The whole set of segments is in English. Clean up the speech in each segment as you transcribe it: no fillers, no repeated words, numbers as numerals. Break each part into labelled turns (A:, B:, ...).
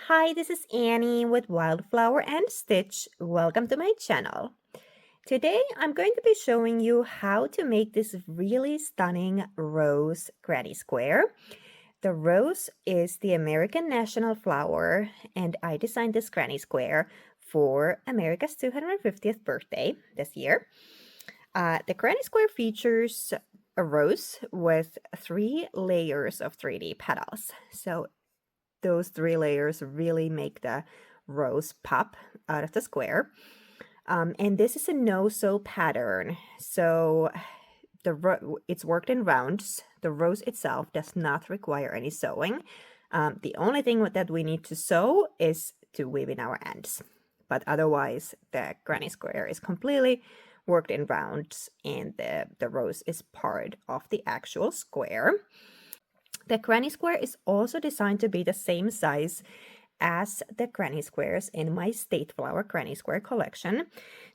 A: Hi, this is Annie with Wildflower and Stitch. Welcome to my channel. Today I'm going to be showing you how to make this really stunning rose granny square. The rose is the American national flower, and I designed this granny square for America's 250th birthday this year. The granny square features a rose with 3 layers of 3D petals. So those 3 layers really make the rose pop out of the square. And this is a no-sew pattern, so it's worked in rounds. The rose itself does not require any sewing. The only thing that we need to sew is to weave in our ends. But otherwise, the granny square is completely worked in rounds, and the rose is part of the actual square. The granny square is also designed to be the same size as the granny squares in my State Flower granny square collection.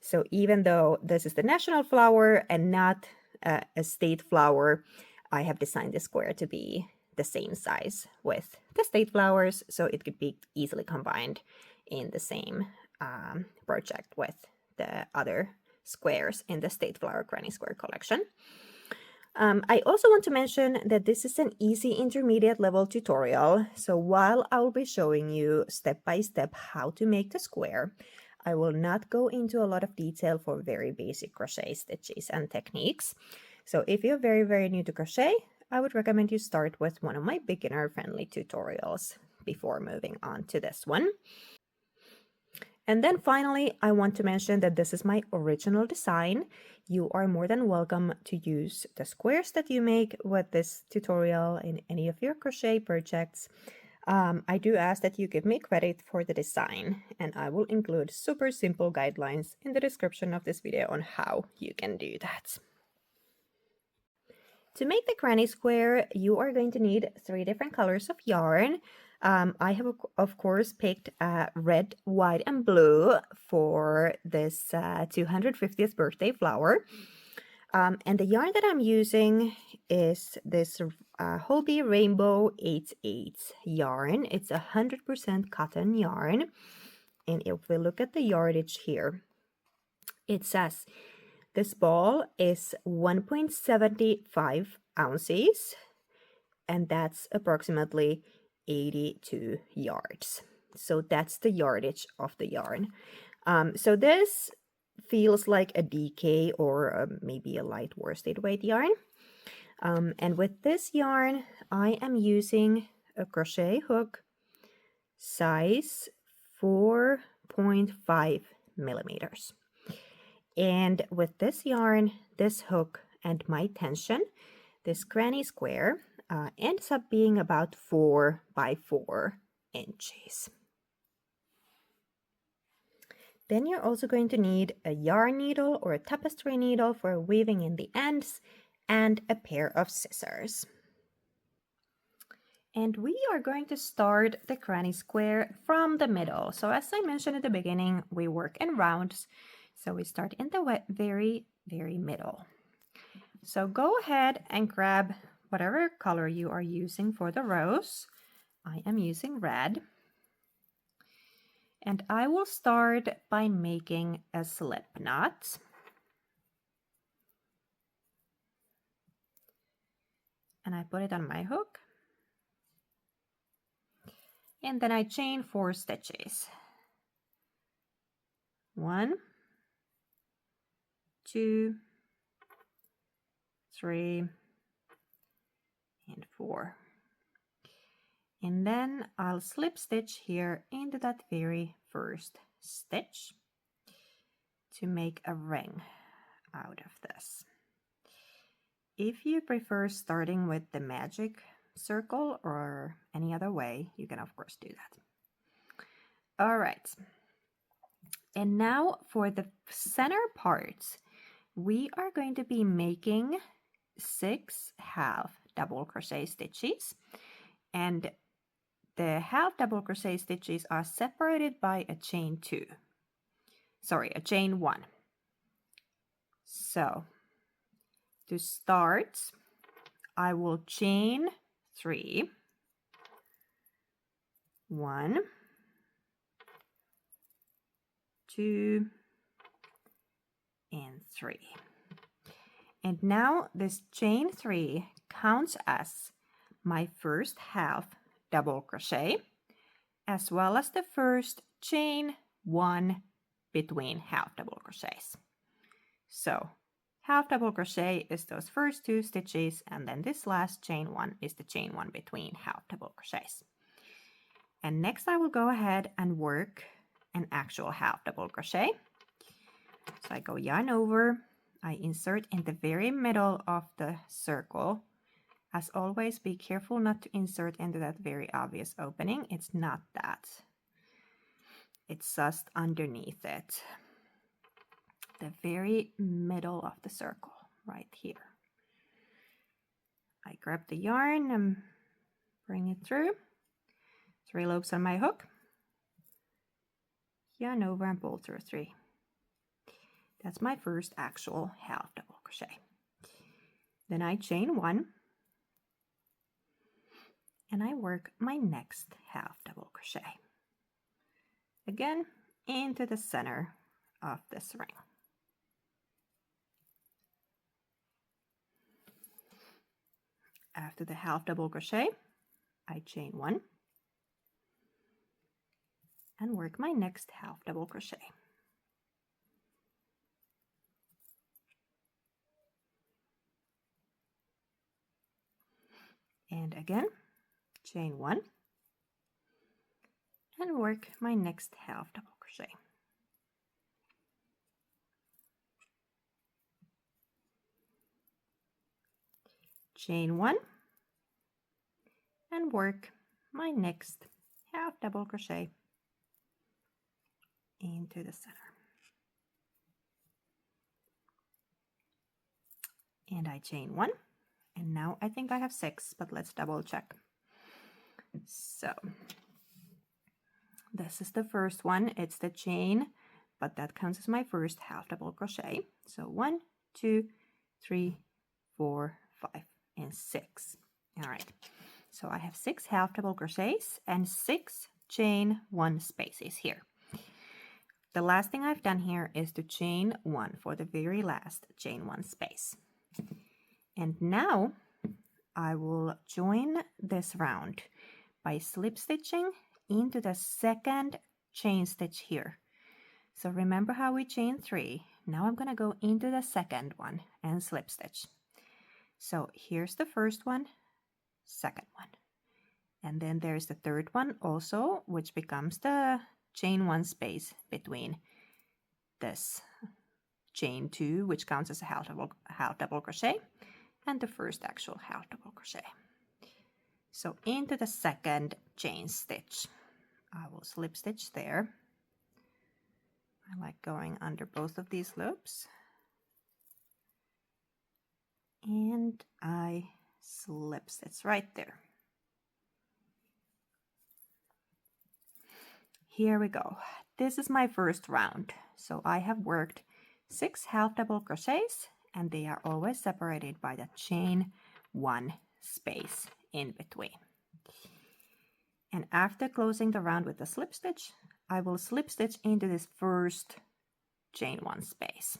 A: So even though this is the national flower and not a state flower, I have designed the square to be the same size with the state flowers, so it could be easily combined in the same project with the other squares in the State Flower granny square collection. I also want to mention that this is an easy intermediate level tutorial, so while I will be showing you step by step how to make the square, I will not go into a lot of detail for very basic crochet stitches and techniques. So if you're very new to crochet, I would recommend you start with one of my beginner friendly tutorials before moving on to this one. And then finally, I want to mention that this is my original design. You are more than welcome to use the squares that you make with this tutorial in any of your crochet projects. I do ask that you give me credit for the design, and I will include super simple guidelines in the description of this video on how you can do that. To make the granny square, you are going to need 3 different colors of yarn. I have, of course, picked red, white, and blue for this 250th birthday flower. And the yarn that I'm using is this Hobie Rainbow 8/8 yarn. It's 100% cotton yarn. And if we look at the yardage here, it says this ball is 1.75 ounces, and that's approximately 82 yards. So that's the yardage of the yarn. So this feels like a DK or maybe a light worsted weight yarn. And with this yarn, I am using a crochet hook size 4.5 millimeters. And with this yarn, this hook, and my tension, this granny square ends up being about 4 by 4 inches. Then you're also going to need a yarn needle or a tapestry needle for weaving in the ends, and a pair of scissors. And we are going to start the granny square from the middle. So as I mentioned at the beginning, we work in rounds. So we start in the very middle. So go ahead and grab whatever color you are using for the rose. I am using red. And I will start by making a slip knot. And I put it on my hook. And then I chain 4 stitches. 1, 2, 3, and 4. And then I'll slip stitch here into that very first stitch to make a ring out of this. If you prefer starting with the magic circle or any other way, you can of course do that. All right. And now for the center parts, we are going to be making 6 half double crochet stitches, and the half double crochet stitches are separated by a chain 1. So to start, I will chain 3, 1, 2, and 3. And now this chain 3 counts as my first half double crochet, as well as the first chain 1 between half double crochets. So half double crochet is those first 2 stitches, and then this last chain 1 is the chain 1 between half double crochets. And next I will go ahead and work an actual half double crochet. So I go yarn over, I insert in the very middle of the circle. As always, be careful not to insert into that very obvious opening. It's not that. It's just underneath it. The very middle of the circle, right here. I grab the yarn and bring it through. 3 loops on my hook. Yarn over and pull through 3. That's my first actual half double crochet. Then I chain 1 and I work my next half double crochet. Again, into the center of this ring. After the half double crochet, I chain 1 and work my next half double crochet. And again, chain 1 and work my next half double crochet. Chain 1 and work my next half double crochet into the center. And I chain 1, and now I think I have 6, but let's double check. So this is the first one, it's the chain, but that counts as my first half double crochet. So 1, 2, 3, 4, 5, and 6. All right, so I have 6 half double crochets and 6 chain 1 spaces here. The last thing I've done here is to chain 1 for the very last chain 1 space. And now I will join this round by slip stitching into the second chain stitch here. So remember how we chained 3. Now I'm going to go into the second one and slip stitch. So here's the first one, second one. And then there's the third one also, which becomes the chain 1 space between this chain 2, which counts as a half double crochet, and the first actual half double crochet. So into the second chain stitch, I will slip stitch there. I like going under both of these loops. And I slip stitch right there. Here we go. This is my first round. So I have worked 6 half double crochets, and they are always separated by the chain 1 space in between. And after closing the round with the slip stitch, I will slip stitch into this first chain 1 space.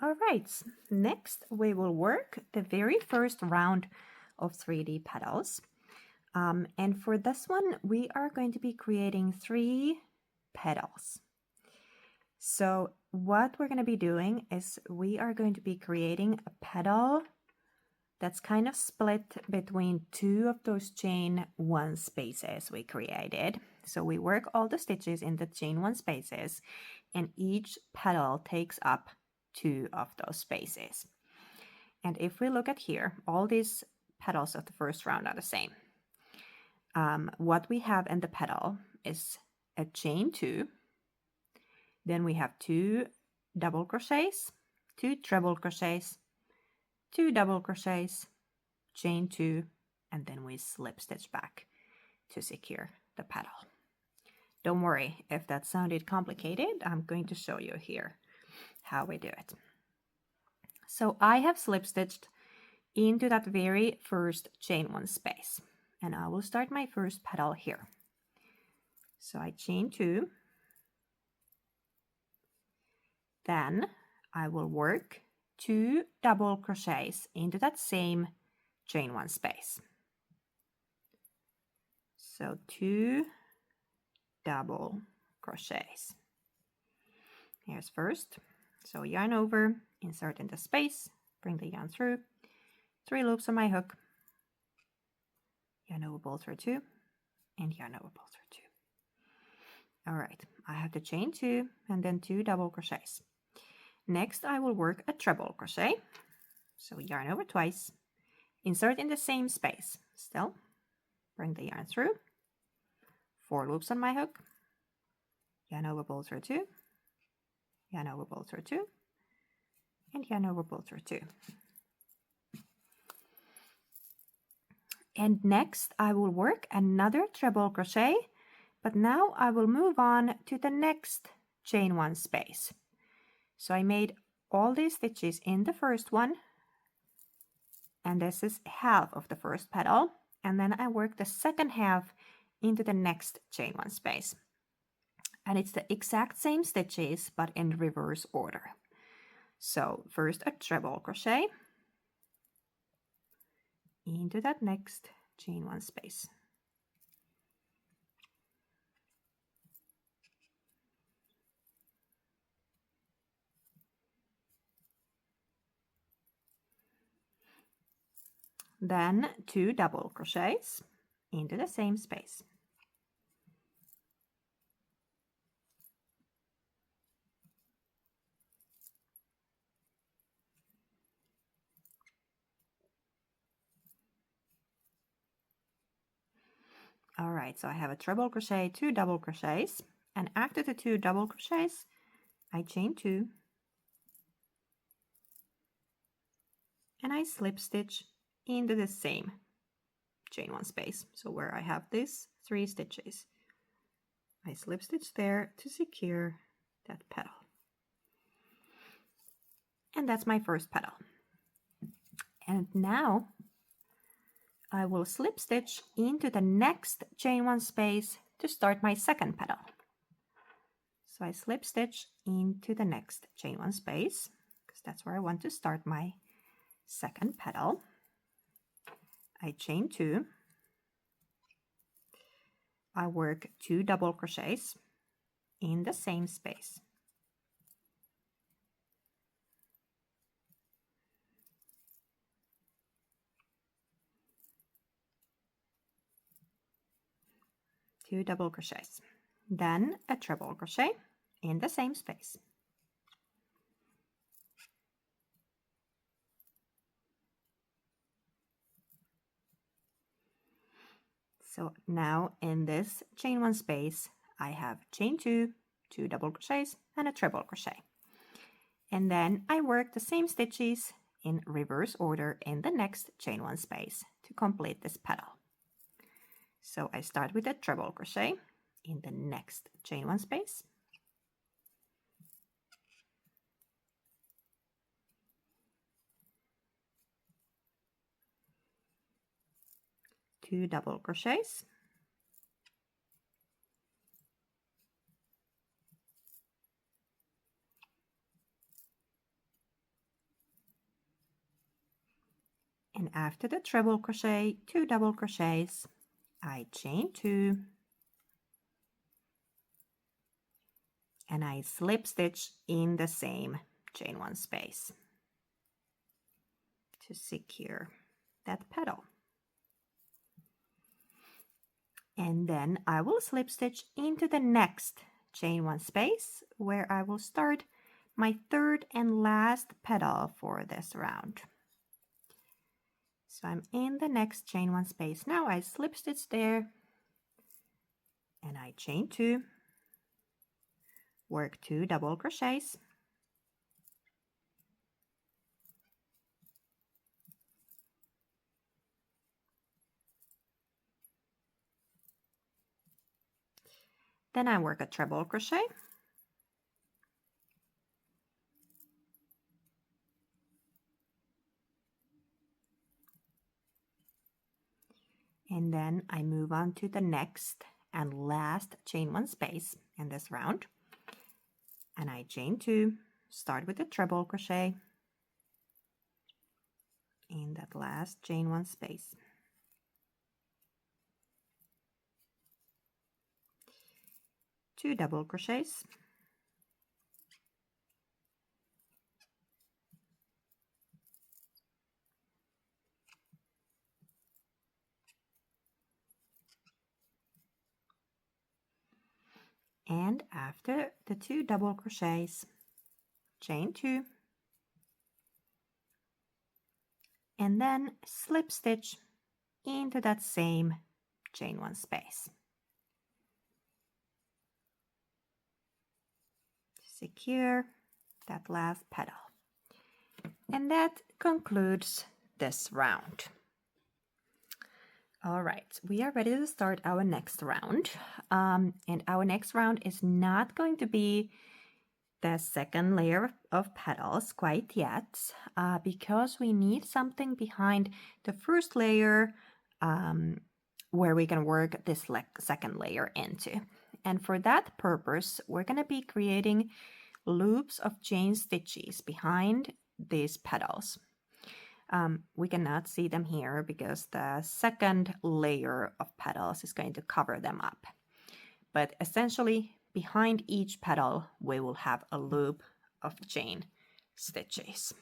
A: All right, next we will work the very first round of 3D petals. And for this one, we are going to be creating 3 petals. So what we're going to be doing is we are going to be creating a petal that's kind of split between 2 of those chain 1 spaces we created. So we work all the stitches in the chain 1 spaces, and each petal takes up 2 of those spaces. And if we look at here, all these petals of the first round are the same. What we have in the petal is a chain 2, then we have 2 double crochets, 2 treble crochets, 2 double crochets, chain 2, and then we slip stitch back to secure the petal. Don't worry if that sounded complicated, I'm going to show you here how we do it. So I have slip stitched into that very first chain 1 space. And I will start my first petal here. So I chain 2. Then I will work 2 double crochets into that same chain 1 space. So 2 double crochets. Here's first. So yarn over, insert in the space, bring the yarn through, 3 loops on my hook, yarn over, pull through 2, and yarn over, pull through 2. All right, I have to chain 2 and then 2 double crochets. Next, I will work a treble crochet. So yarn over twice, insert in the same space. Still, bring the yarn through, 4 loops on my hook, yarn over, pull through 2, yarn over, pull through 2, and yarn over, pull through 2. And next I will work another treble crochet, but now I will move on to the next chain 1 space. So I made all these stitches in the first one, and this is half of the first petal, and then I work the second half into the next chain 1 space. And it's the exact same stitches, but in reverse order. So first a treble crochet into that next chain 1 space. Then 2 double crochets into the same space. All right, so I have a treble crochet, 2 double crochets, and after the 2 double crochets, I chain 2, and I slip stitch into the same chain 1 space. So where I have these 3 stitches, I slip stitch there to secure that petal. And that's my first petal. And now I will slip stitch into the next chain 1 space to start my second petal. So I slip stitch into the next chain 1 space because that's where I want to start my second petal. I chain 2. I work 2 double crochets in the same space. Two double crochets, then a treble crochet in the same space. So now in this chain 1 space, I have chain 2, 2 double crochets, and a treble crochet. And then I work the same stitches in reverse order in the next chain 1 space to complete this petal. So I start with a treble crochet in the next chain 1 space. Two double crochets. And after the treble crochet, 2 double crochets, I chain 2, and I slip stitch in the same chain 1 space to secure that petal. And then I will slip stitch into the next chain 1 space where I will start my third and last petal for this round. So I'm in the next chain 1 space. Now I slip stitch there and I chain 2, work 2 double crochets, then I work a treble crochet, And then I move on to the next and last chain 1 space in this round. And I chain 2, start with the treble crochet in that last chain 1 space. Two double crochets. And after the 2 double crochets, chain 2, and then slip stitch into that same chain 1 space. Secure that last petal. And that concludes this round. All right, we are ready to start our next round. And our next round is not going to be the second layer of petals quite yet, because we need something behind the first layer where we can work this second layer into. And for that purpose, we're going to be creating loops of chain stitches behind these petals. We cannot see them here because the second layer of petals is going to cover them up. But essentially, behind each petal, we will have a loop of chain stitches.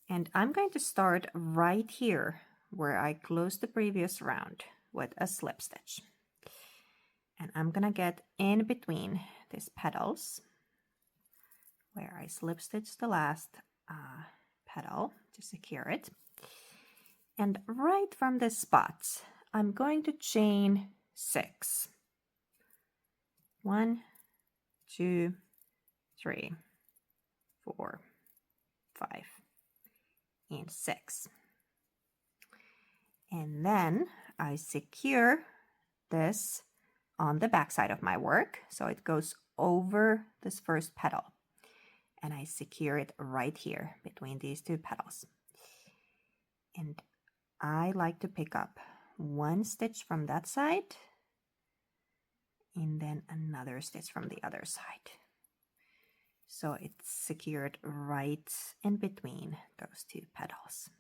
A: And I'm going to start right here where I closed the previous round with a slip stitch. And I'm going to get in between these petals where I slip stitch the last petal to secure it. And right from this spot, I'm going to chain 6. 1, 2, 3, 4, 5, and 6. And then I secure this on the back side of my work, so it goes over this first petal. And I secure it right here between these 2 petals. And I like to pick up 1 stitch from that side and then another stitch from the other side. So it's secured right in between those 2 petals.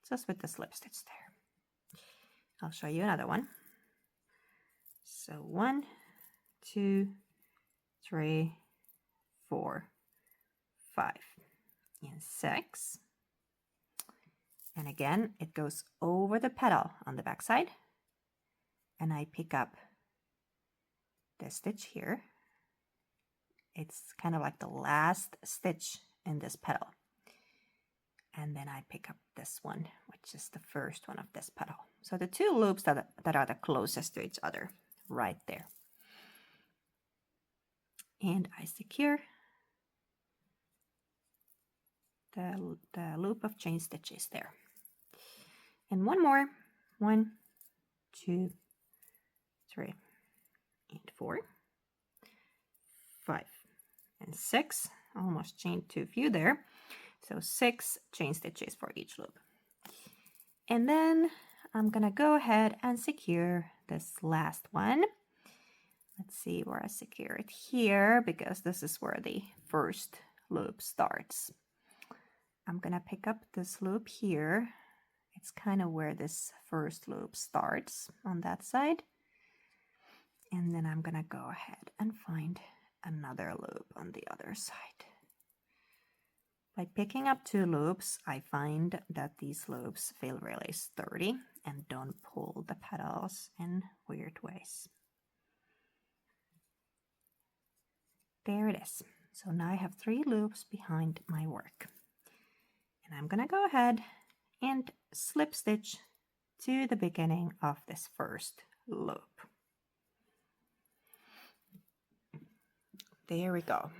A: Just with the slip stitch there. I'll show you another one. So 1, 2, 3, 4, 5, and 6. And again, it goes over the petal on the back side. And I pick up this stitch here. It's kind of like the last stitch in this petal. And then I pick up this one, which is the first one of this petal. So the 2 loops that are the closest to each other, right there. And I secure the loop of chain stitches there. And one more. 1, 2, 3, and 4, 5, and 6. Almost chained too few there. So 6 chain stitches for each loop. And then I'm gonna go ahead and secure this last one. Let's see where I secure it here, because this is where the first loop starts. I'm gonna pick up this loop here. It's kind of where this first loop starts on that side. And then I'm gonna go ahead and find another loop on the other side. By picking up 2 loops, I find that these loops feel really sturdy and don't pull the petals in weird ways. There it is. So now I have 3 loops behind my work. And I'm gonna go ahead and slip stitch to the beginning of this first loop. There we go.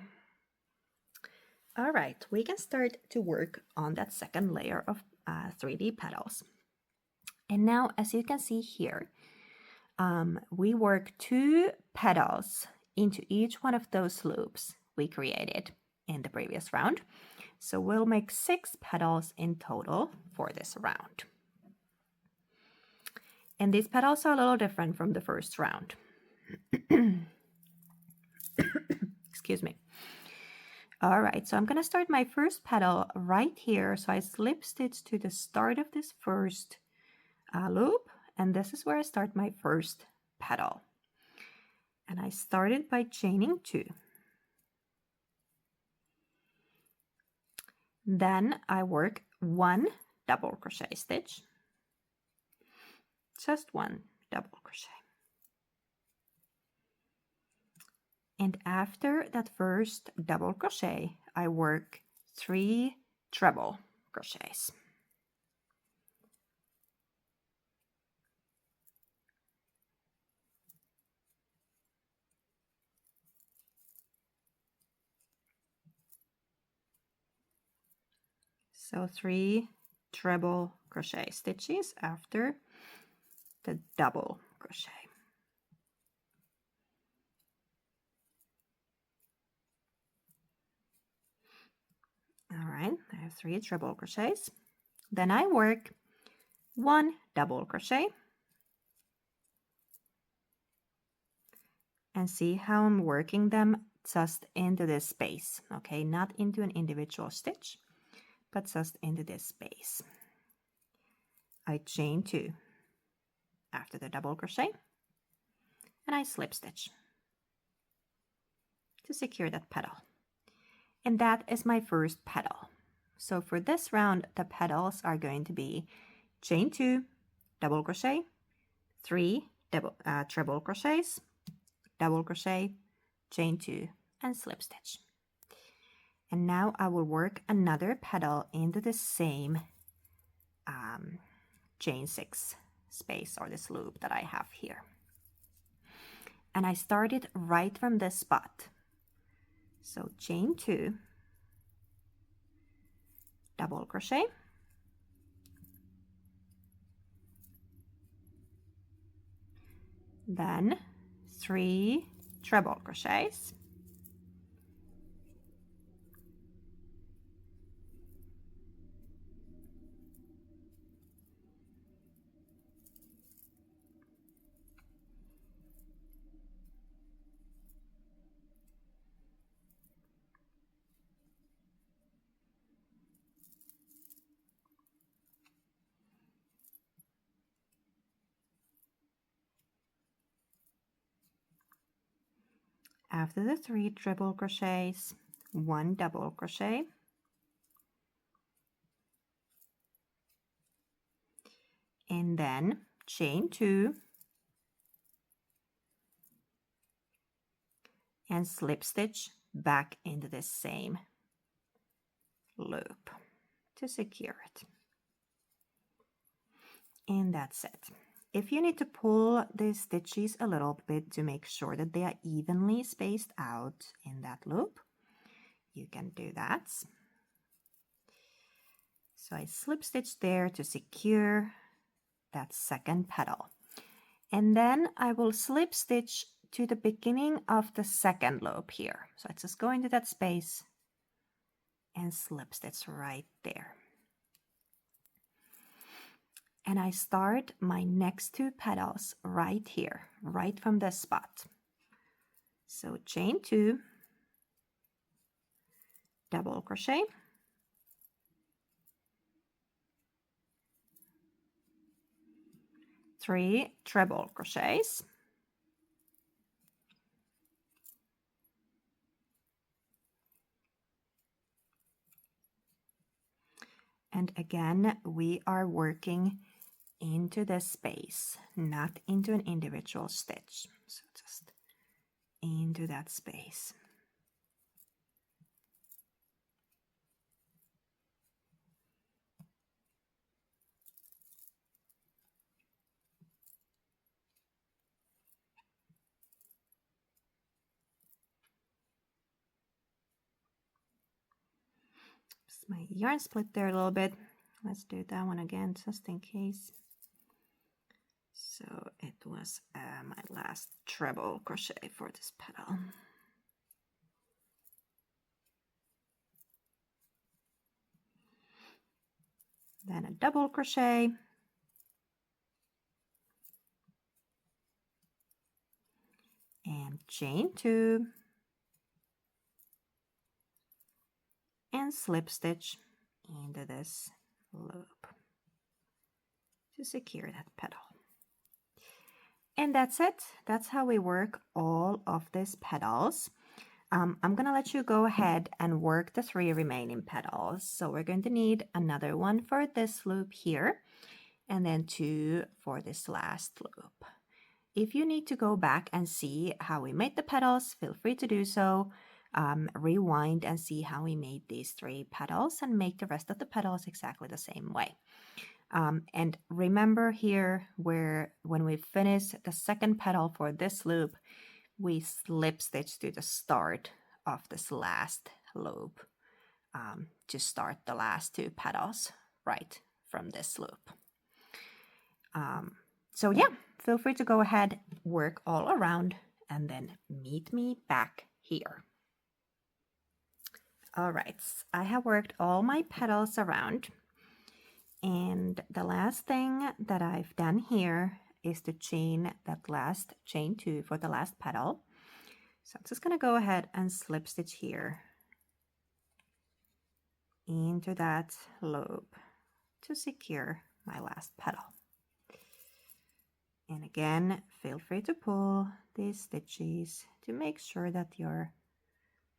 A: All right, we can start to work on that second layer of 3D petals. And now, as you can see here, we work 2 petals into each one of those loops we created in the previous round. So we'll make 6 petals in total for this round. And these petals are a little different from the first round. Excuse me. All right, so I'm going to start my first petal right here. So I slip stitch to the start of this first loop, and this is where I start my first petal. And I started by chaining 2. Then I work 1 double crochet stitch, just 1 double crochet. And after that first double crochet, I work 3 treble crochets. So 3 treble crochet stitches after the double crochet. All right, I have 3 treble crochets. Then I work 1 double crochet. And see how I'm working them just into this space, okay? Not into an individual stitch, but just into this space. I chain 2 after the double crochet, and I slip stitch to secure that petal. And that is my first petal. So for this round, the petals are going to be chain 2, double crochet, 3 treble crochets, double crochet, chain 2, and slip stitch. And now I will work another petal into the same chain 6 space, or this loop that I have here. And I started right from this spot. So chain 2, double crochet, then 3 treble crochets, after the 3 treble crochets, 1 double crochet, and then chain 2 and slip stitch back into the same loop to secure it. And that's it. If you need to pull the stitches a little bit to make sure that they are evenly spaced out in that loop, you can do that. So I slip stitch there to secure that second petal. And then I will slip stitch to the beginning of the second loop here. So I just go into that space and slip stitch right there. And I start my next 2 petals right here, right from this spot. So chain 2, double crochet, three treble crochets, and again we are working into the space, not into an individual stitch. So just into that space. Just my yarn split there a little bit. Let's do that one again just in case. So it was my last treble crochet for this petal. Then a double crochet, chain 2 and slip stitch into this loop to secure that petal. And that's it. That's how we work all of these petals. I'm going to let you go ahead and work the 3 remaining petals. So we're going to need another one for this loop here, and then 2 for this last loop. If you need to go back and see how we made the petals, feel free to do so. Rewind and see how we made these 3 petals and make the rest of the petals exactly the same way. And remember here when we finish the second petal for this loop, we slip stitch to the start of this last loop to start the last 2 petals right from this loop. So yeah, feel free to go ahead, work all around, and then meet me back here. All right, I have worked all my petals around. And the last thing that I've done here is to chain that last chain 2 for the last petal. So I'm just going to go ahead and slip stitch here into that loop to secure my last petal. And again, feel free to pull these stitches to make sure that your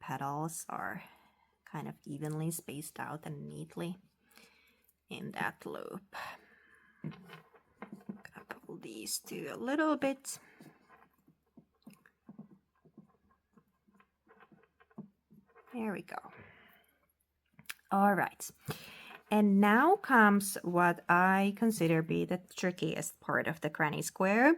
A: petals are kind of evenly spaced out and neatly in that loop. I'm gonna pull these 2 a little bit. There we go. All right. And now comes what I consider be the trickiest part of the granny square.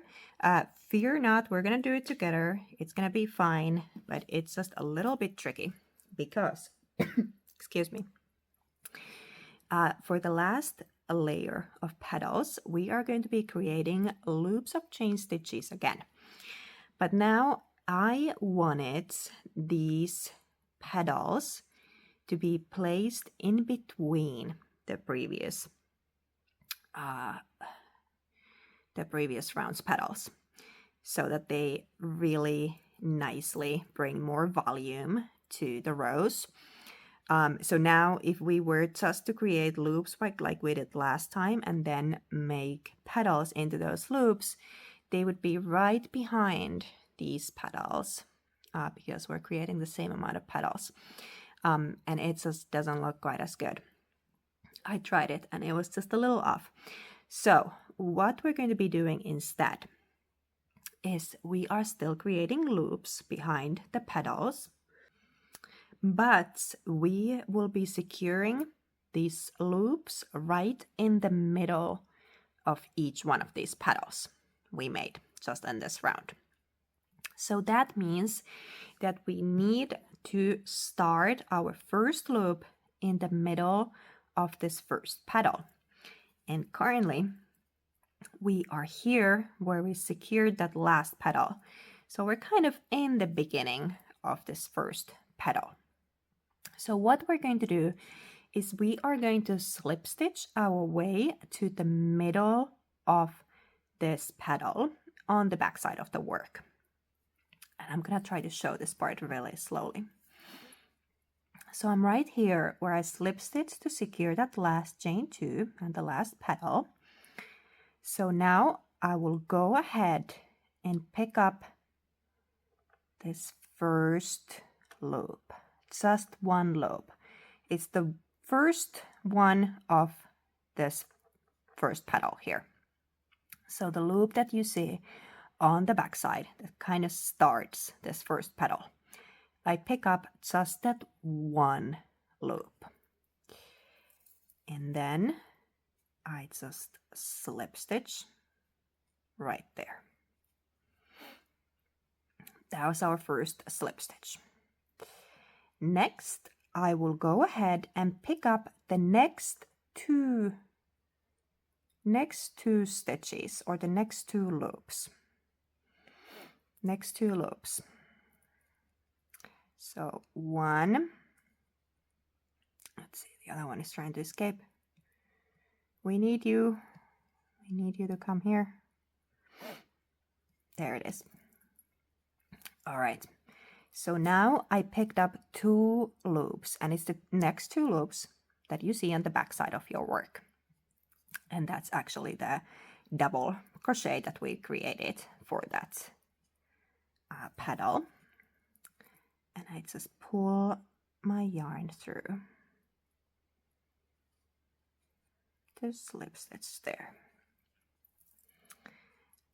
A: Fear not, we're gonna do it together. It's gonna be fine, but it's just a little bit tricky because, excuse me, for the last layer of petals, we are going to be creating loops of chain stitches again. But now I wanted these petals to be placed in between the previous round's petals, so that they really nicely bring more volume to the rows. So now if we were just to create loops like we did last time and then make petals into those loops, they would be right behind these petals because we're creating the same amount of petals. And it just doesn't look quite as good. I tried it and it was just a little off. So what we're going to be doing instead is we are still creating loops behind the petals, but we will be securing these loops right in the middle of each one of these petals we made just in this round. So that means that we need to start our first loop in the middle of this first petal. And currently we are here where we secured that last petal. So we're kind of in the beginning of this first petal. So what we're going to do is we are going to slip stitch our way to the middle of this petal on the back side of the work. And I'm going to try to show this part really slowly. So I'm right here where I slip stitch to secure that last chain 2 and the last petal. So now I will go ahead and pick up this first loop, just one loop. It's the first one of this first petal here. So the loop that you see on the back side that kind of starts this first petal, I pick up just that one loop. And then I just slip stitch right there. That was our first slip stitch. Next, I will go ahead and pick up the next two stitches, or the next 2 loops. Next 2 loops. So one, let's see, the other one is trying to escape. We need you to come here. There it is. All right, so now I picked up 2 loops, and it's the next 2 loops that you see on the back side of your work. And that's actually the double crochet that we created for that petal. And I just pull my yarn through the slip stitch there.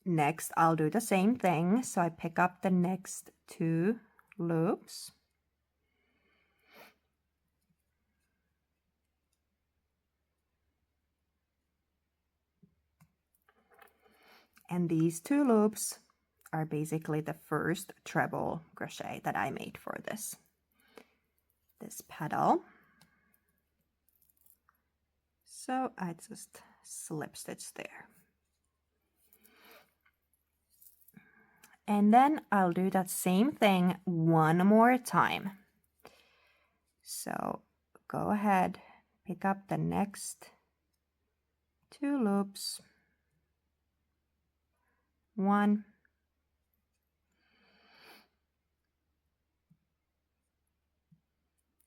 A: Next, I'll do the same thing. So I pick up the next 2 loops. And these 2 loops are basically the first treble crochet that I made for this petal. So I just slip stitch there. And then I'll do that same thing one more time. So go ahead, pick up the next 2 loops. 1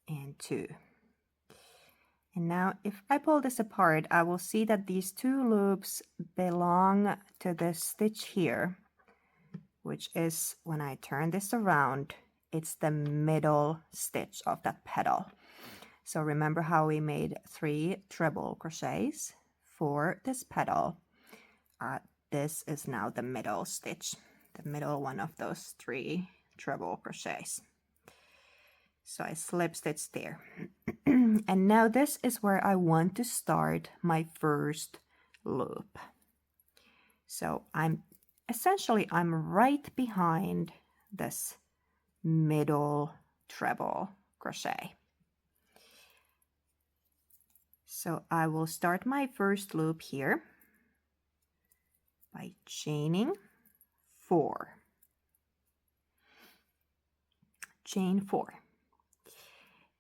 A: and 2. And now if I pull this apart, I will see that these 2 loops belong to this stitch here, which is, when I turn this around, it's the middle stitch of that petal. So remember how we made 3 treble crochets for this petal? This is now the middle stitch, the middle one of those 3 treble crochets. So I slip stitch there. And now this is where I want to start my first loop. So I'm right behind this middle treble crochet. So I will start my first loop here by chaining 4. Chain 4.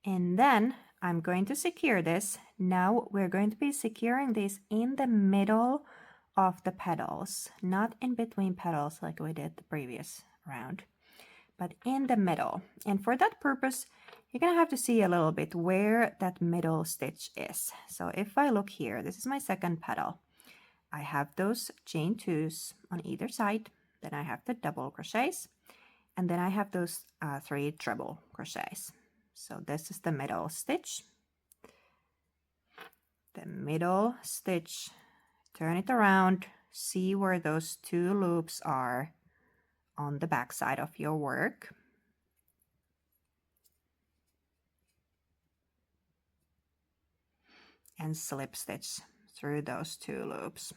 A: And then I'm going to secure this. Now we're going to be securing this in the middle of the petals, not in between petals like we did the previous round, but in the middle. And for that purpose, you're gonna have to see a little bit where that middle stitch is. So if I look here, this is my second petal. I have those chain 2s on either side. Then I have the double crochets, and then I have those 3 treble crochets. So this is the middle stitch. The middle stitch, turn it around, see where those 2 loops are on the back side of your work. And slip stitch through those 2 loops.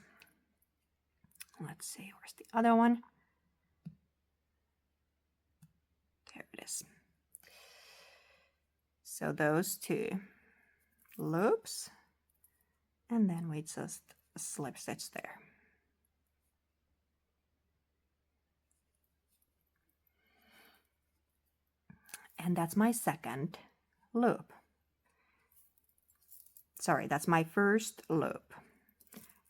A: Let's see, where's the other one? There it is. So those 2 loops, and then we just slip stitch there. And that's my second loop. Sorry, that's my first loop.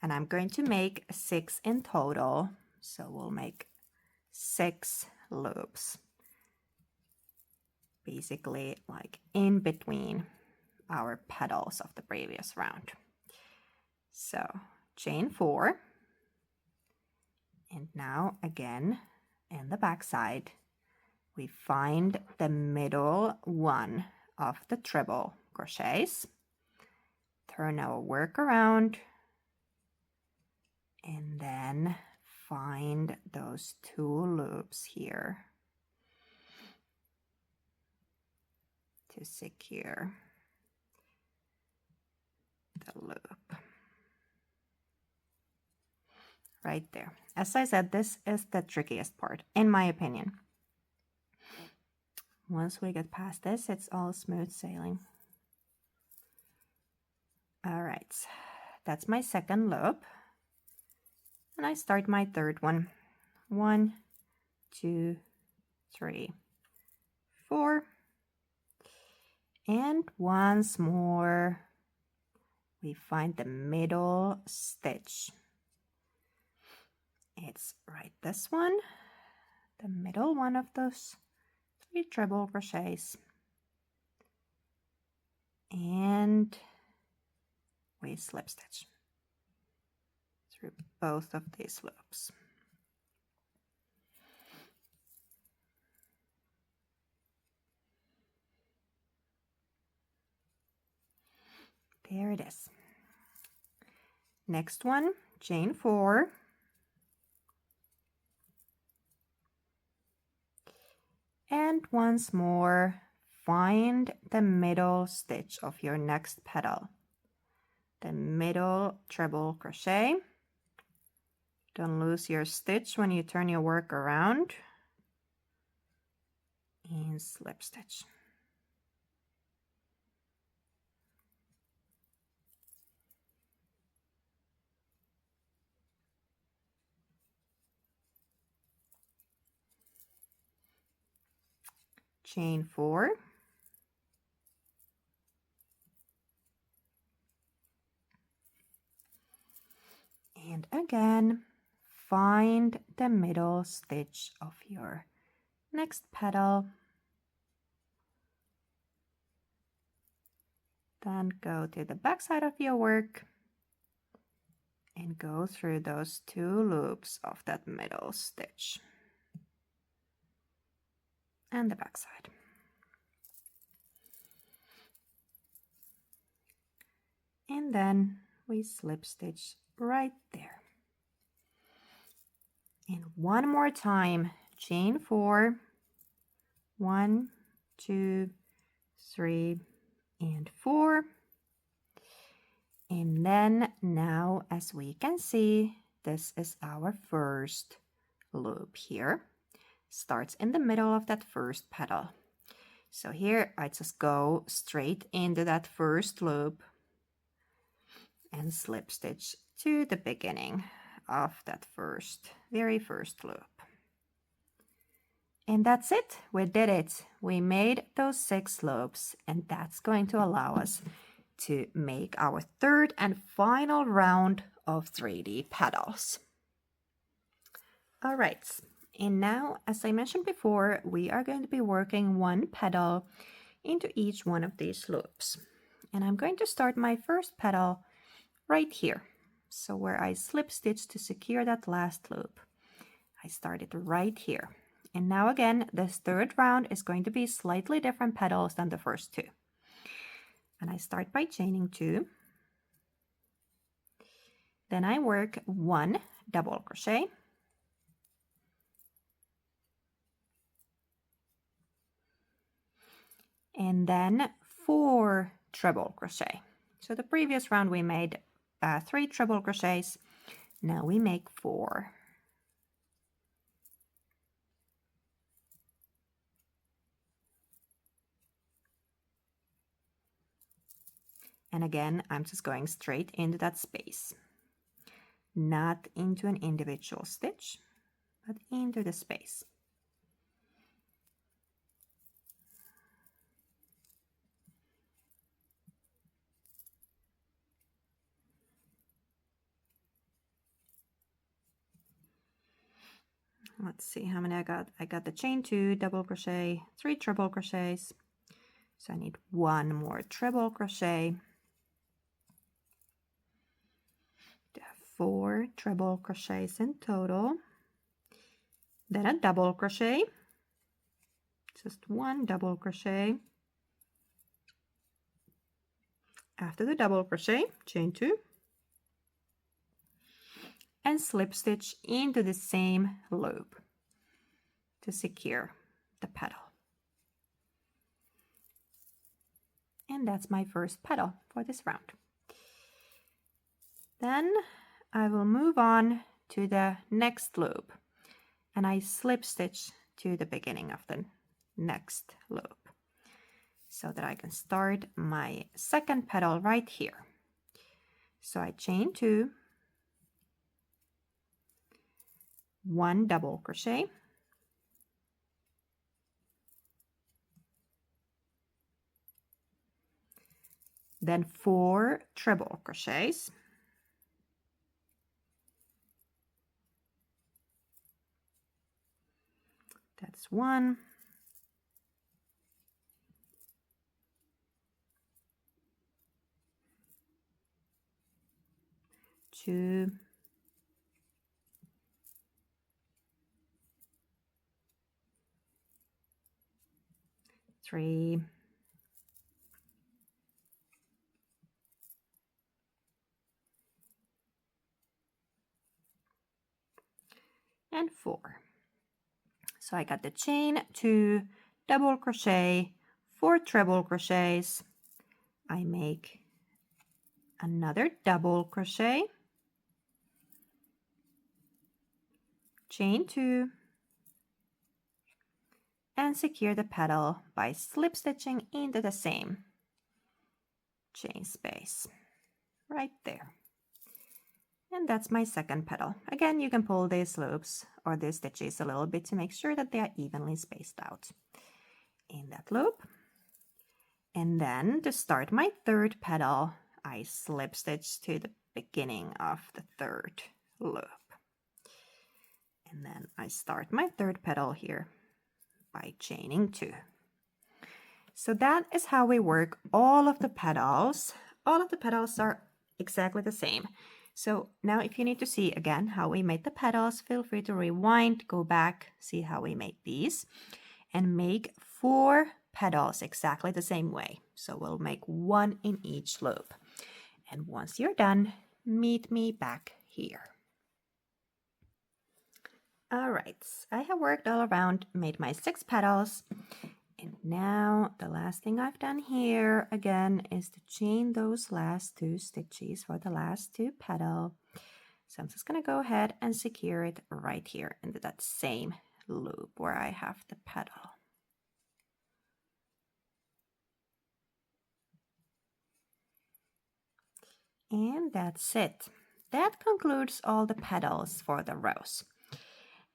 A: And I'm going to make 6 in total. So we'll make 6 loops. Basically like in between our petals of the previous round. So chain 4. And now again in the back side, we find the middle one of the treble crochets. Turn our work around and then find those 2 loops here to secure the loop. Right there. As I said, this is the trickiest part, in my opinion. Once we get past this, it's all smooth sailing. All right, that's my second loop. And I start my third one. 1, 2, 3, 4. And once more, we find the middle stitch. It's right this one. the middle one of those 3 treble crochets, and we slip stitch through both of these loops. There it is. Next one, chain 4, and once more find the middle stitch of your next petal, the middle treble crochet. Don't lose your stitch when you turn your work around, and slip stitch. Chain 4, and again find the middle stitch of your next petal, then go to the back side of your work and go through those 2 loops of that middle stitch and the back side. And then we slip stitch right there. And one more time, chain 4, 1, 2, 3, and 4. And then now, as we can see, this is our first loop here. Starts in the middle of that first petal. So here I just go straight into that first loop and slip stitch to the beginning of that very first loop. And that's it. We did it. We made those 6 loops, and that's going to allow us to make our third and final round of 3D petals. All right, and now, as I mentioned before, we are going to be working 1 petal into each one of these loops. And I'm going to start my first petal right here. So where I slip stitch to secure that last loop, I started right here. And now again, this third round is going to be slightly different petals than the first 2. And I start by chaining 2. Then I work 1 double crochet. And then 4 treble crochet. So the previous round we made 3 treble crochets. Now we make 4. And again, I'm just going straight into that space, not into an individual stitch, but into the space. Let's see how many I got. I got the chain 2, double crochet, 3 treble crochets. So I need 1 more treble crochet. 4 treble crochets in total. Then a double crochet. Just 1 double crochet. After the double crochet, chain 2. And slip stitch into the same loop to secure the petal. And that's my first petal for this round. Then I will move on to the next loop, and I slip stitch to the beginning of the next loop so that I can start my second petal right here. So I chain 2, 1 double crochet, then 4 treble crochets, That's 1. 2. 3. And 4. So I got the chain, 2 double crochet, 4 treble crochets. I make another double crochet, chain 2, and secure the petal by slip stitching into the same chain space right there. And that's my second petal. Again, you can pull these loops or these stitches a little bit to make sure that they are evenly spaced out in that loop. And then to start my third petal, I slip stitch to the beginning of the third loop. And then I start my third petal here by chaining 2. So that is how we work all of the petals. All of the petals are exactly the same. So now if you need to see again how we made the petals, feel free to rewind, go back, see how we made these, and make 4 petals exactly the same way. So we'll make 1 in each loop. And once you're done, meet me back here. All right, I have worked all around, made my 6 petals. And now the last thing I've done here again is to chain those last 2 stitches for the last 2 petals. So I'm just going to go ahead and secure it right here into that same loop where I have the petal. And that's it. That concludes all the petals for the rose.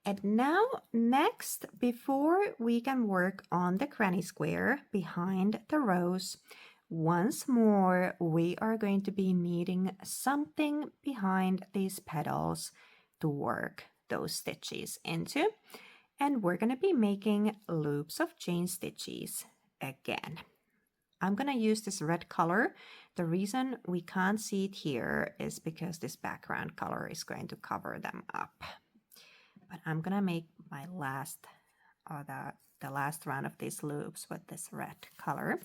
A: And now next, before we can work on the granny square behind the rose, once more we are going to be needing something behind these petals to work those stitches into. And we're going to be making loops of chain stitches again. I'm going to use this red color. The reason we can't see it here is because this background color is going to cover them up. But I'm gonna make my last, the last round of these loops with this red color.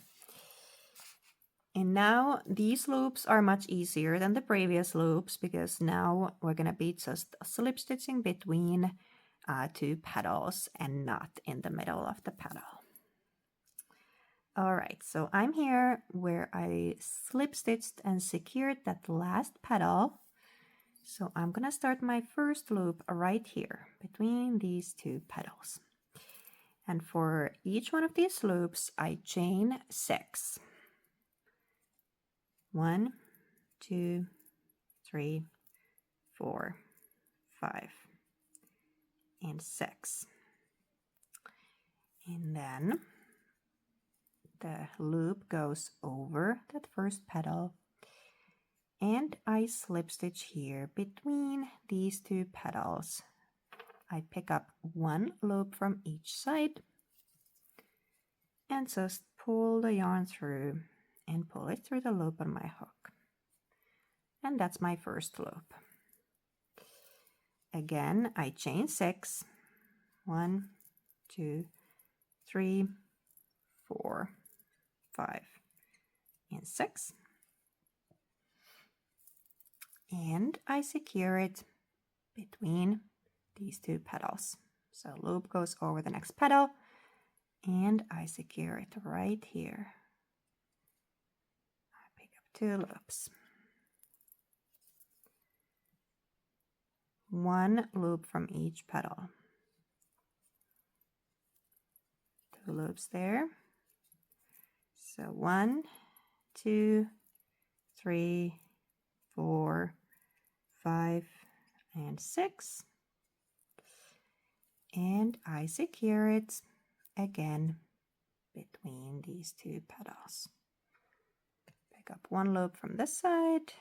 A: And now these loops are much easier than the previous loops because now we're gonna be just slip stitching between 2 petals and not in the middle of the petal. All right, so I'm here where I slip stitched and secured that last petal. So I'm going to start my first loop right here between these 2 petals. And for each one of these loops, I chain 6. 1, 2, 3, 4, 5, and 6. And then the loop goes over that first petal. And I slip stitch here between these 2 petals. I pick up 1 loop from each side and just pull the yarn through and pull it through the loop on my hook. And that's my first loop. Again, I chain 6. 1, 2, 3, 4, 5, and 6. And I secure it between these 2 petals. So loop goes over the next petal and I secure it right here. I pick up 2 loops. 1 loop from each petal. 2 loops there. So 1, 2, 3, 4, 5, and 6. And I secure it again between these 2 petals. Pick up 1 loop from this side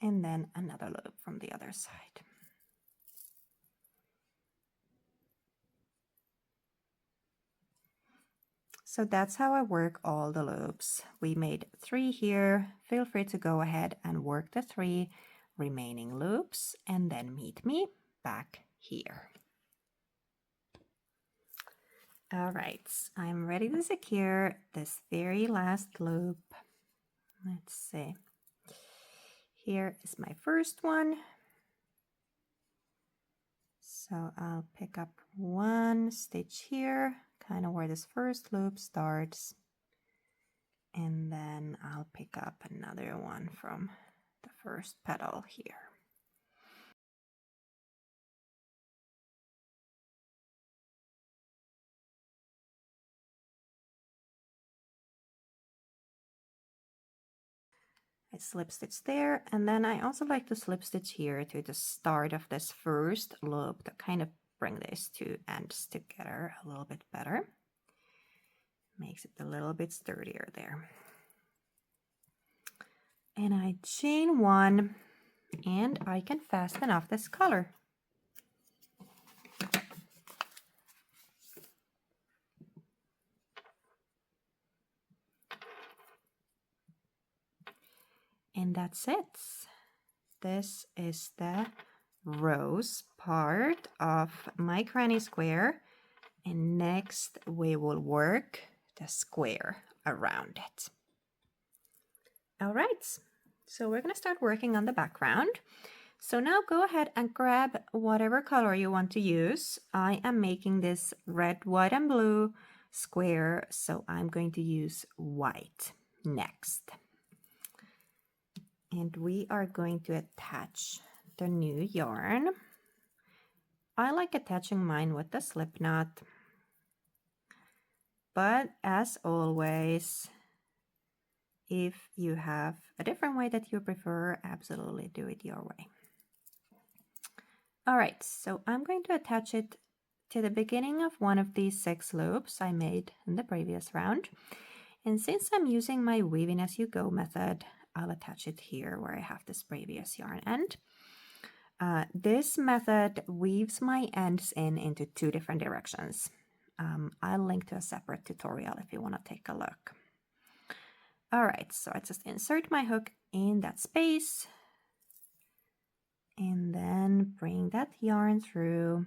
A: and then another loop from the other side. So that's how I work all the loops. We made 3 here. Feel free to go ahead and work the 3 remaining loops and then meet me back here. All right, I'm ready to secure this very last loop. Let's see. Here is my first one. So I'll pick up 1 stitch here, kind of where this first loop starts. And then I'll pick up another one from the first petal here. I slip stitch there, and then I also like to slip stitch here to the start of this first loop to kind of bring these 2 ends together a little bit better. Makes it a little bit sturdier there. And I chain 1, and I can fasten off this color. And that's it. This is the rose part of my granny square, and next we will work the square around it. All right, so we're going to start working on the background. So now go ahead and grab whatever color you want to use. I am making this red, white, and blue square, so I'm going to use white next. And we are going to attach the new yarn. I like attaching mine with the slip knot, but as always, if you have a different way that you prefer, absolutely do it your way. All right, so I'm going to attach it to the beginning of one of these 6 loops I made in the previous round. And since I'm using my weaving as you go method, I'll attach it here where I have this previous yarn end. This method weaves my ends into 2 different directions. I'll link to a separate tutorial if you want to take a look. All right, so I just insert my hook in that space and then bring that yarn through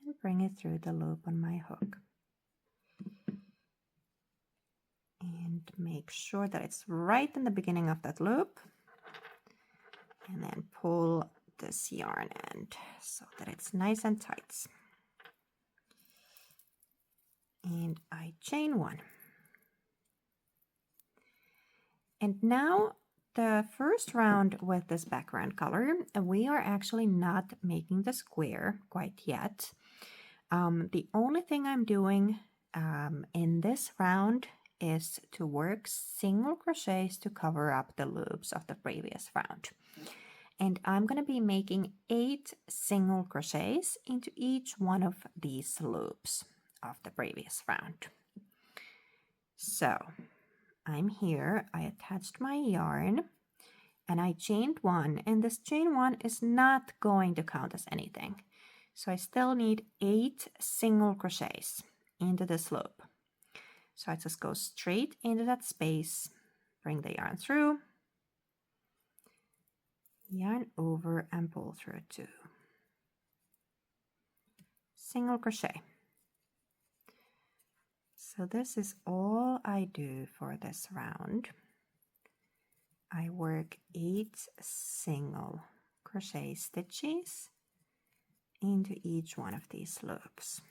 A: and bring it through the loop on my hook. And make sure that it's right in the beginning of that loop, and then pull this yarn end so that it's nice and tight. And I chain 1. And now the first round with this background color, we are actually not making the square quite yet. The only thing I'm doing in this round is to work single crochets to cover up the loops of the previous round. And I'm going to be making 8 single crochets into each one of these loops of the previous round. So I'm here, I attached my yarn and I chained 1, and this chain 1 is not going to count as anything. So I still need 8 single crochets into this loop. So I just go straight into that space, bring the yarn through, yarn over and pull through 2. Single crochet. So this is all I do for this round. I work 8 single crochet stitches into each one of these loops.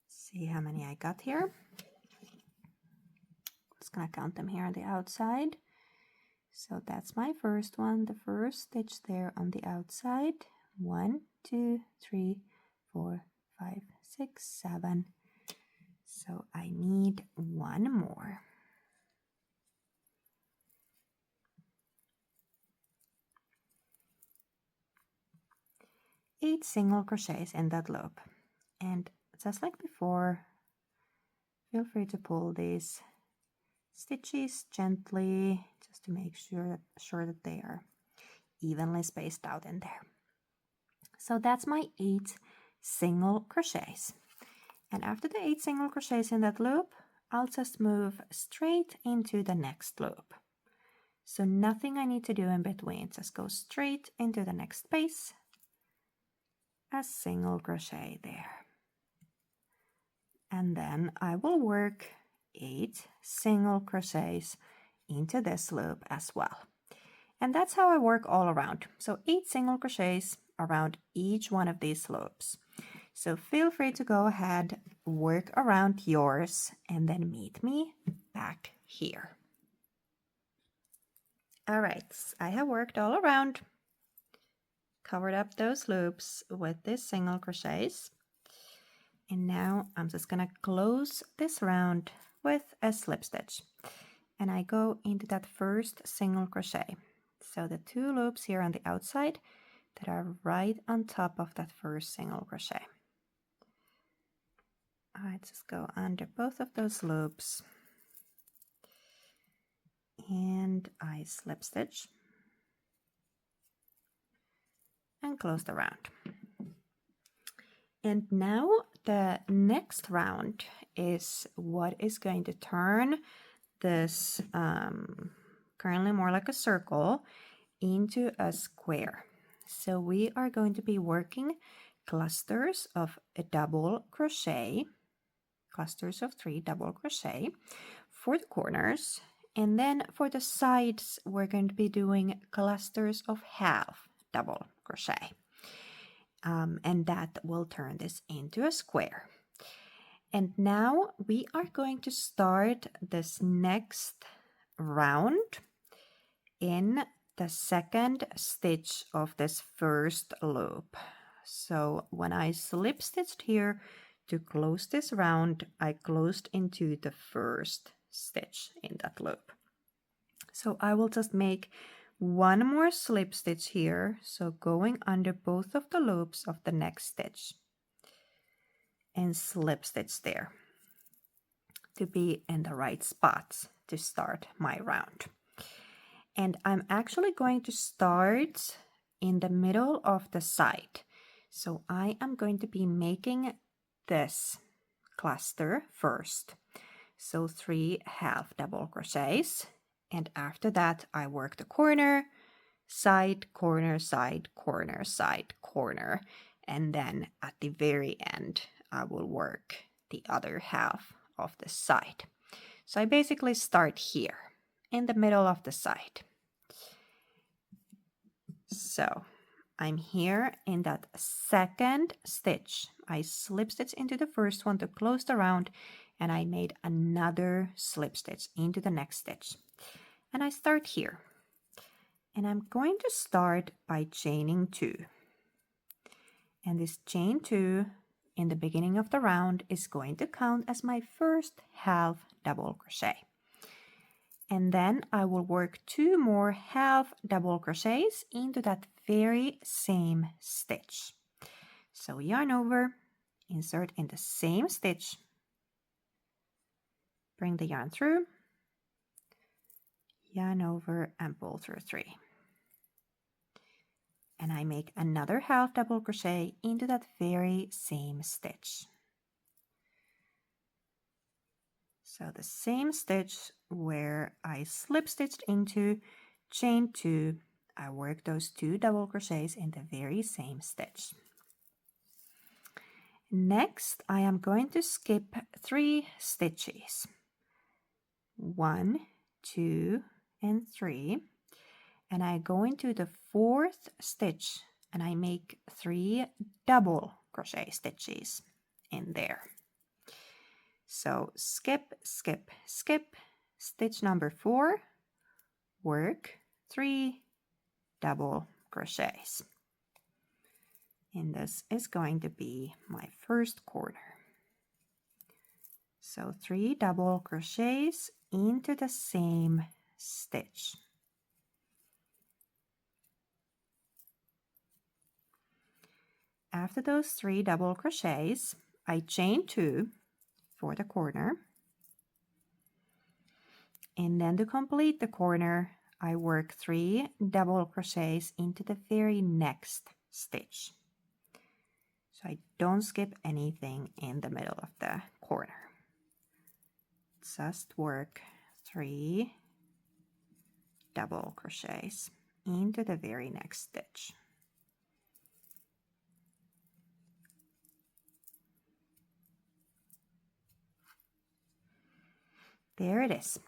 A: See how many I got here. Just gonna count them here on the outside. So that's my first one, the first stitch there on the outside. 1, 2, 3, 4, 5, 6, 7. So I need 1 more. Eight single crochets in that loop. And just like before, feel free to pull these stitches gently just to make sure that they are evenly spaced out in there. So that's my 8 single crochets. And after the 8 single crochets in that loop, I'll just move straight into the next loop. So nothing I need to do in between, just go straight into the next space, a single crochet there. And then I will work 8 single crochets into this loop as well. And that's how I work all around. So 8 single crochets around each one of these loops. So feel free to go ahead, work around yours, and then meet me back here. All right, I have worked all around, covered up those loops with these single crochets. And now I'm just gonna close this round with a slip stitch. And I go into that first single crochet. So the 2 loops here on the outside that are right on top of that first single crochet. I just go under both of those loops and I slip stitch and close the round. And now the next round is what is going to turn this currently more like a circle into a square. So we are going to be working clusters of a double crochet, clusters of 3 double crochet for the corners, and then for the sides we're going to be doing clusters of half double crochet, and that will turn this into a square. And now we are going to start this next round in the second stitch of this first loop. So when I slip stitched here to close this round, I closed into the first stitch in that loop. So I will just make one more slip stitch here, so going under both of the loops of the next stitch, and slip stitch there to be in the right spots to start my round. And I'm actually going to start in the middle of the side. So I am going to be making this cluster first. So 3 half double crochets. And after that, I work the corner, side, corner, side, corner, side, corner. And then at the very end, I will work the other half of the side. So I basically start here in the middle of the side. So I'm here in that second stitch. I slip stitch into the first one to close the round, and I made another slip stitch into the next stitch. And I start here. And I'm going to start by chaining 2. And this chain 2 in the beginning of the round is going to count as my first half double crochet. And then I will work 2 more half double crochets into that very same stitch. So yarn over, insert in the same stitch, bring the yarn through, yarn over and pull through 3. And I make another half double crochet into that very same stitch. So the same stitch where I slip stitched into, chain 2, I work those 2 double crochets in the very same stitch. Next, I am going to skip 3 stitches. 1, 2, and 3. And I go into the 4th stitch and I make 3 double crochet stitches in there. So skip, skip, skip, stitch number 4, work 3 double crochets. And this is going to be my first corner. So 3 double crochets into the same stitch. After those 3 double crochets, I chain 2 for the corner, and then to complete the corner I work 3 double crochets into the very next stitch, so I don't skip anything in the middle of the corner. Just work 3 double crochets into the very next stitch. There it is,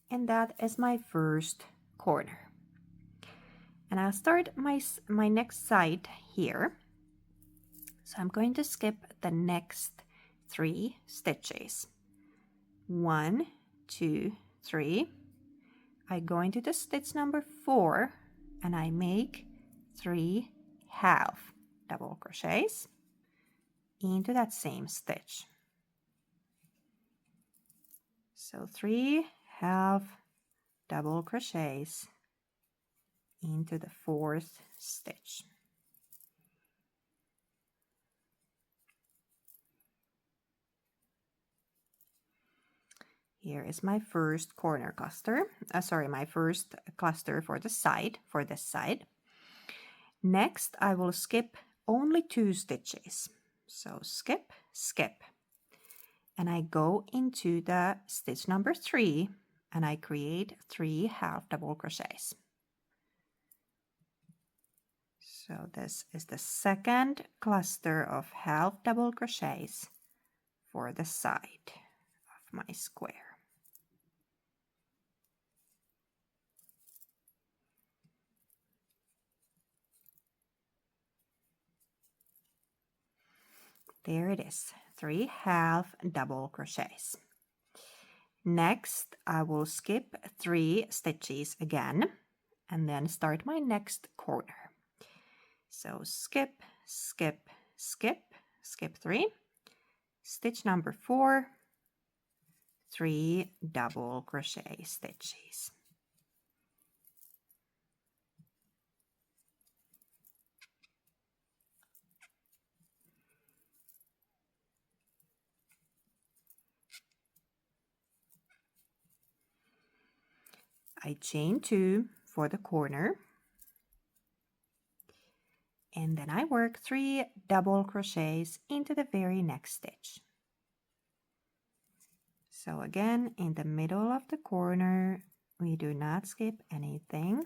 A: and that is my first corner. And I'll start my next side here. So I'm going to skip the next 3 stitches. 1, 2, 3. I go into the stitch number 4 and I make 3 half double crochets into that same stitch. So 3 half double crochets into the 4th stitch. Here is my first corner cluster, my first cluster for the side, for this side. Next, I will skip only 2 stitches. So skip, skip. And I go into the stitch number 3 and I create 3 half double crochets. So this is the second cluster of half double crochets for the side of my square. There it is, 3 half double crochets. Next, I will skip 3 stitches again and then start my next corner. So skip, skip, skip, skip 3, stitch number 4, 3 double crochet stitches. I chain 2 for the corner, and then I work 3 double crochets into the very next stitch. So again, in the middle of the corner, we do not skip anything.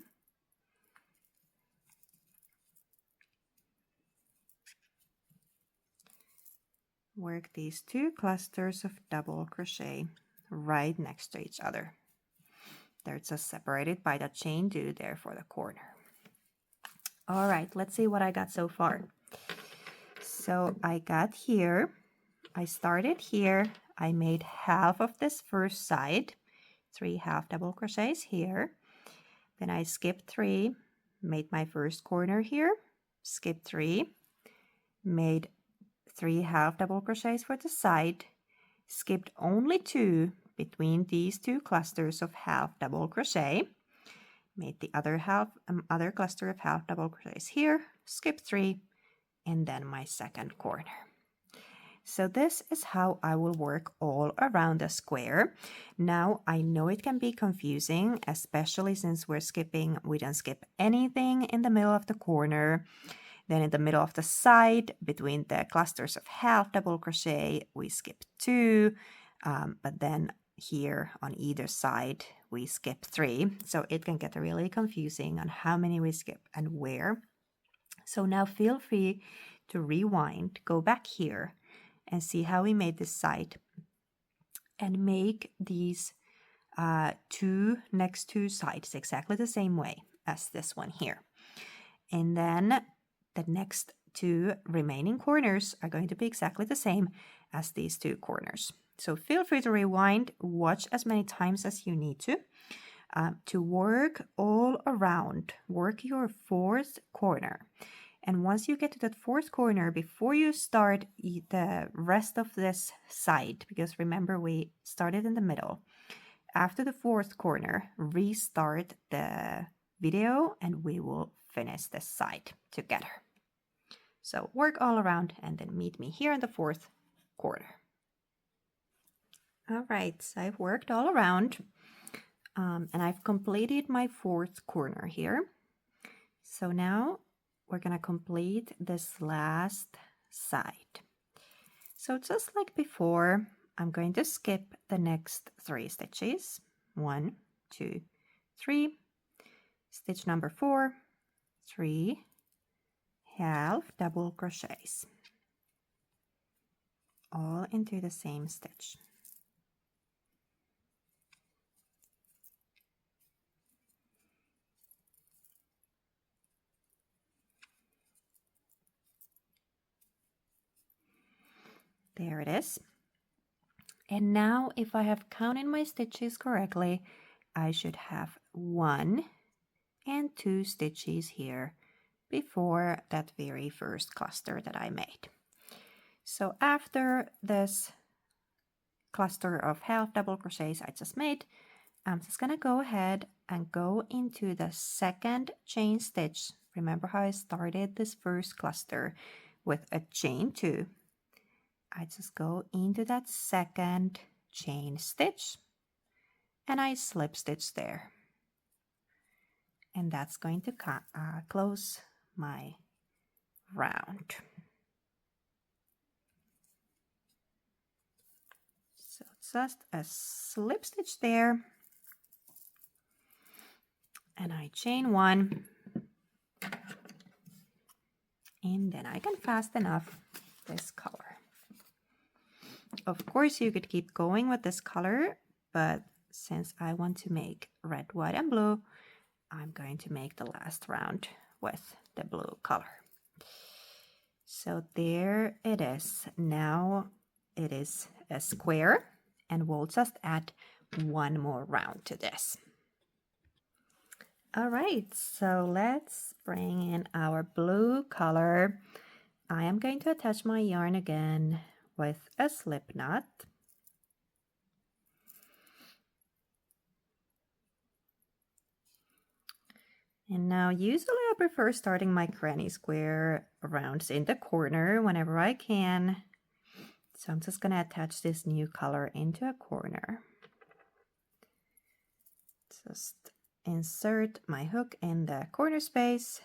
A: Work these 2 clusters of double crochet right next to each other. They're just separated by the chain 2 there for the corner. All right, let's see what I got so far. So I got here, I started here, I made half of this first side, 3 half double crochets here. Then I skipped 3, made my first corner here, skipped 3, made 3 half double crochets for the side, skipped only 2 between these 2 clusters of half double crochet, made the other cluster of half double crochets here, skip 3, and then my second corner. So this is how I will work all around the square. Now I know it can be confusing, especially since we don't skip anything in the middle of the corner. Then in the middle of the side, between the clusters of half double crochet, we skip 2, but then here on either side, we skip 3. So it can get really confusing on how many we skip and where. So now feel free to rewind, go back here, and see how we made this side. And make these 2 next 2 sides exactly the same way as this one here. And then the next 2 remaining corners are going to be exactly the same as these 2 corners. So feel free to rewind, watch as many times as you need to work all around, work your 4th corner. And once you get to that 4th corner, before you start the rest of this side, because remember we started in the middle, after the 4th corner, restart the video and we will finish this side together. So work all around and then meet me here in the 4th corner. All right, so I've worked all around and I've completed my 4th corner here. So now we're gonna complete this last side. So just like before, I'm going to skip the next 3 stitches. 1, 2, 3. Stitch number 4, 3 half double crochets, all into the same stitch. There it is. And now if I have counted my stitches correctly, I should have 1 and 2 stitches here before that very first cluster that I made. So after this cluster of half double crochets I just made, I'm just gonna go ahead and go into the second chain stitch. Remember how I started this first cluster with a chain 2? I just go into that second chain stitch and I slip stitch there. And that's going to close my round. So just a slip stitch there. And I chain 1. And then I can fasten off this color. Of course, you could keep going with this color, but since I want to make red, white, and blue, I'm going to make the last round with the blue color. So there it is. Now it is a square, and we'll just add 1 more round to this. All right, so let's bring in our blue color. I am going to attach my yarn again with a slip knot. And now usually I prefer starting my granny square rounds in the corner whenever I can. So I'm just going to attach this new color into a corner. Just insert my hook in the corner space,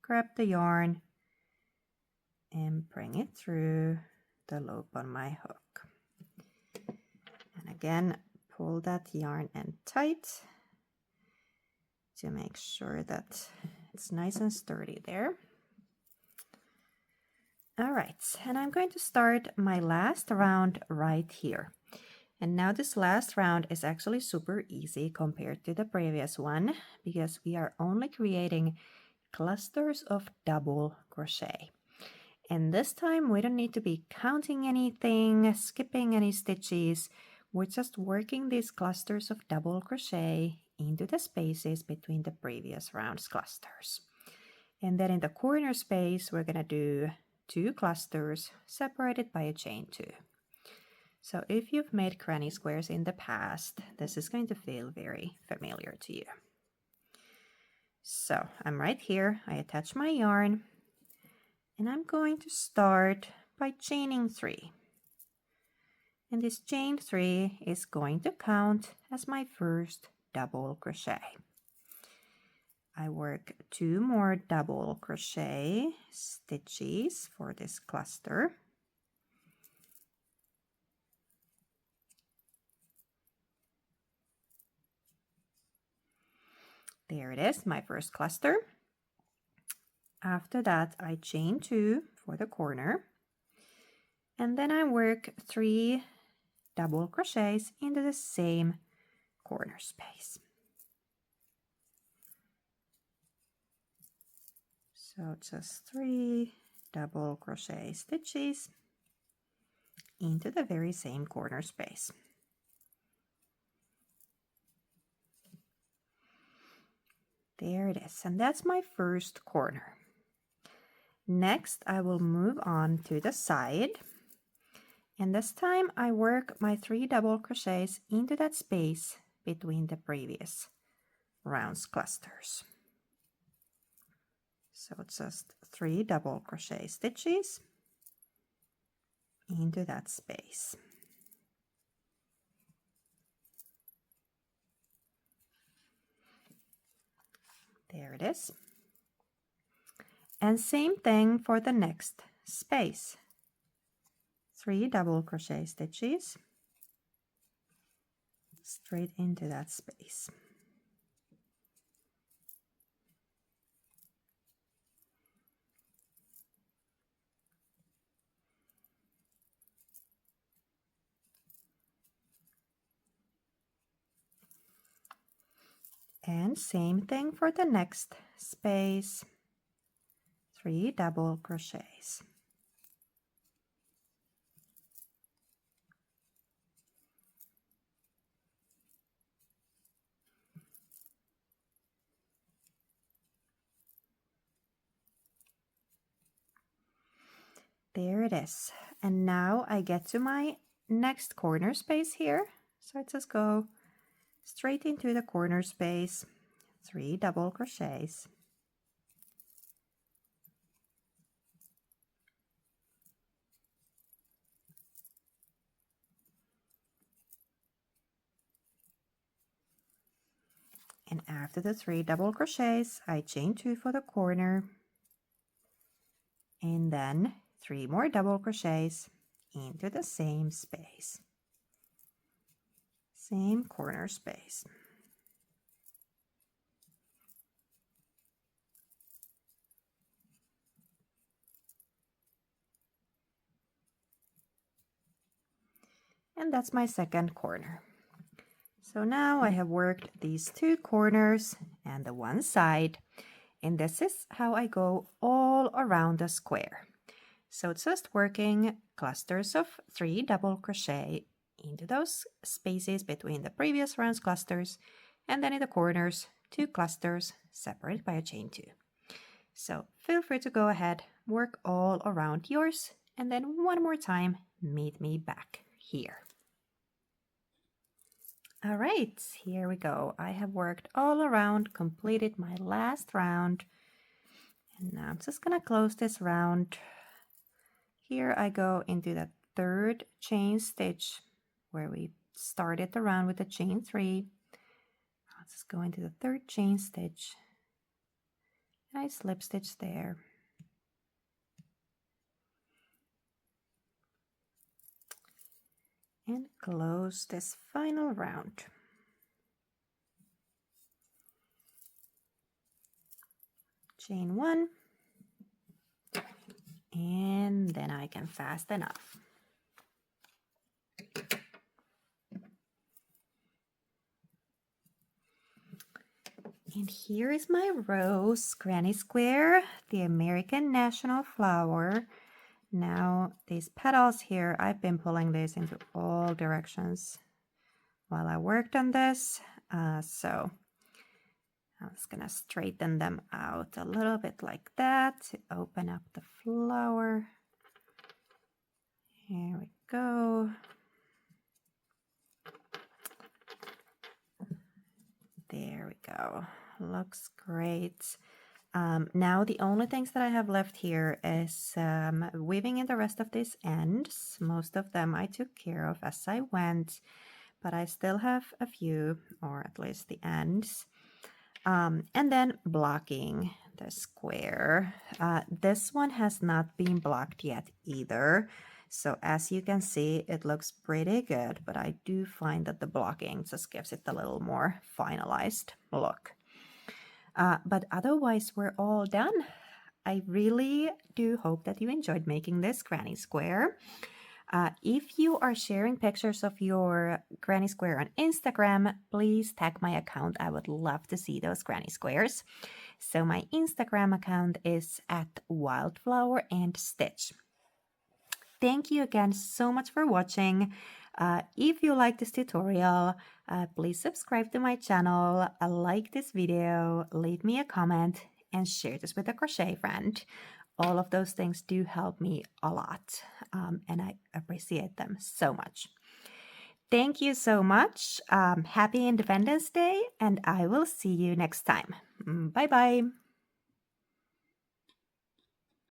A: grab the yarn, and bring it through the loop on my hook. And again, pull that yarn end tight to make sure that it's nice and sturdy there. All right, and I'm going to start my last round right here. And now this last round is actually super easy compared to the previous one because we are only creating clusters of double crochet. And this time we don't need to be counting anything, skipping any stitches. We're just working these clusters of double crochet into the spaces between the previous round's clusters. And then in the corner space, we're gonna do 2 clusters separated by a chain 2. So if you've made granny squares in the past, this is going to feel very familiar to you. So I'm right here, I attach my yarn, and I'm going to start by chaining 3. And this chain 3 is going to count as my first double crochet. I work 2 more double crochet stitches for this cluster. There it is, my first cluster. After that, I chain 2 for the corner. And then I work 3 double crochets into the same corner space. So just 3 double crochet stitches into the very same corner space. There it is, and that's my first corner. Next, I will move on to the side, and this time I work my 3 double crochets into that space between the previous round's clusters. So just 3 double crochet stitches into that space. There it is. And same thing for the next space. 3 double crochet stitches straight into that space. And same thing for the next space. 3 double crochets. There it is. And now I get to my next corner space here. So I just go straight into the corner space, 3 double crochets. And after the 3 double crochets, I chain 2 for the corner, and then 3 more double crochets into the same space, same corner space. And that's my second corner. So now I have worked these 2 corners and the one side, and this is how I go all around the square. So it's just working clusters of 3 double crochet into those spaces between the previous round's clusters, and then in the corners 2 clusters separated by a chain 2. So feel free to go ahead, work all around yours, and then one more time meet me back here. All right, here we go. I have worked all around, completed my last round, and now I'm just gonna close this round. Here I go into the 3rd chain stitch where we started the round with the chain 3. I'll just go into the 3rd chain stitch, and I slip stitch there. And close this final round. Chain 1, and then I can fasten off. And here is my rose granny square, the American national flower. Now these petals here, I've been pulling this into all directions while I worked on this. So I'm just gonna straighten them out a little bit like that to open up the flower. Here we go. There we go. Looks great. Now the only things that I have left here is weaving in the rest of these ends. Most of them I took care of as I went, but I still have a few, or at least the ends. And then blocking the square. This one has not been blocked yet either. So as you can see, it looks pretty good, but I do find that the blocking just gives it a little more finalized look. But otherwise, we're all done. I really do hope that you enjoyed making this granny square. If you are sharing pictures of your granny square on Instagram, please tag my account. I would love to see those granny squares. So my Instagram account is at Wildflower and Stitch. Thank you again so much for watching. If you like this tutorial, please subscribe to my channel, like this video, leave me a comment, and share this with a crochet friend. All of those things do help me a lot, and I appreciate them so much. Thank you so much. Happy Independence Day, and I will see you next time. Bye-bye.